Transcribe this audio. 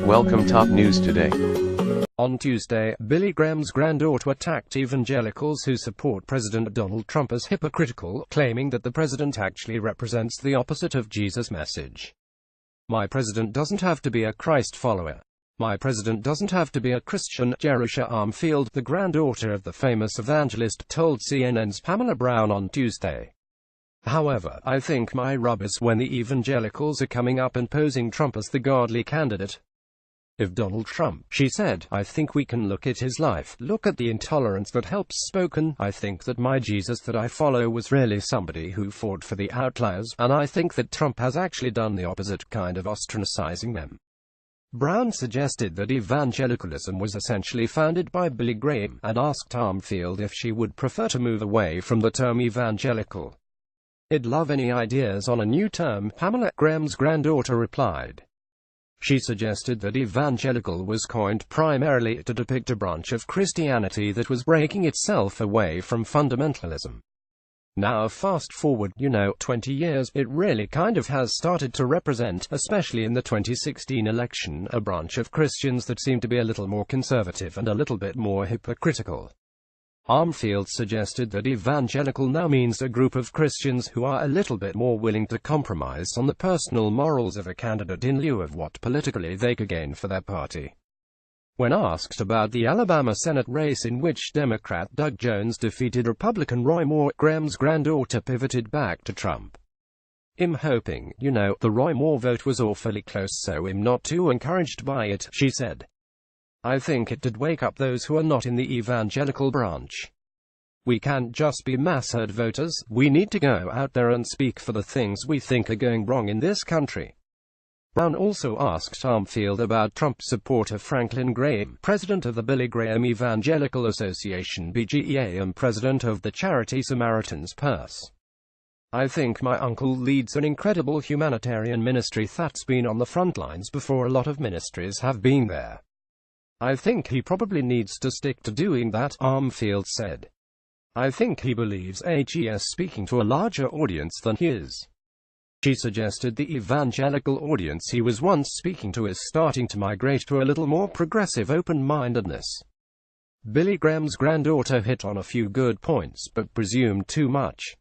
Welcome top news today. On Tuesday, Billy Graham's granddaughter attacked evangelicals who support President Donald Trump as hypocritical, claiming that the president actually represents the opposite of Jesus' message. My president doesn't have to be a Christ follower. My president doesn't have to be a Christian, Jerusha Armfield, the granddaughter of the famous evangelist, told CNN's Pamela Brown on Tuesday. However, I think my rub is when the evangelicals are coming up and posing Trump as the godly candidate. If Donald Trump, she said, I think we can look at his life, look at the intolerance that helps spoken. I think that my Jesus that I follow was really somebody who fought for the outliers, and I think that Trump has actually done the opposite, kind of ostracizing them. Brown suggested that evangelicalism was essentially founded by Billy Graham, and asked Armfield if she would prefer to move away from the term evangelical. I'd love any ideas on a new term, Pamela Graham's granddaughter replied. She suggested that evangelical was coined primarily to depict a branch of Christianity that was breaking itself away from fundamentalism. Now fast forward, 20 years, it really kind of has started to represent, especially in the 2016 election, a branch of Christians that seem to be a little more conservative and a little bit more hypocritical. Armfield suggested that evangelical now means a group of Christians who are a little bit more willing to compromise on the personal morals of a candidate in lieu of what politically they could gain for their party. When asked about the Alabama Senate race in which Democrat Doug Jones defeated Republican Roy Moore, Graham's granddaughter pivoted back to Trump. I'm hoping, the Roy Moore vote was awfully close, so I'm not too encouraged by it, she said. I think it did wake up those who are not in the evangelical branch. We can't just be mass-herd voters, we need to go out there and speak for the things we think are going wrong in this country. Brown also asked Armfield about Trump supporter Franklin Graham, president of the Billy Graham Evangelical Association (BGEA) and president of the charity Samaritan's Purse. I think my uncle leads an incredible humanitarian ministry that's been on the front lines before a lot of ministries have been there. I think he probably needs to stick to doing that, Armfield said. I think he believes he's speaking to a larger audience than his. She suggested the evangelical audience he was once speaking to is starting to migrate to a little more progressive open-mindedness. Billy Graham's granddaughter hit on a few good points but presumed too much.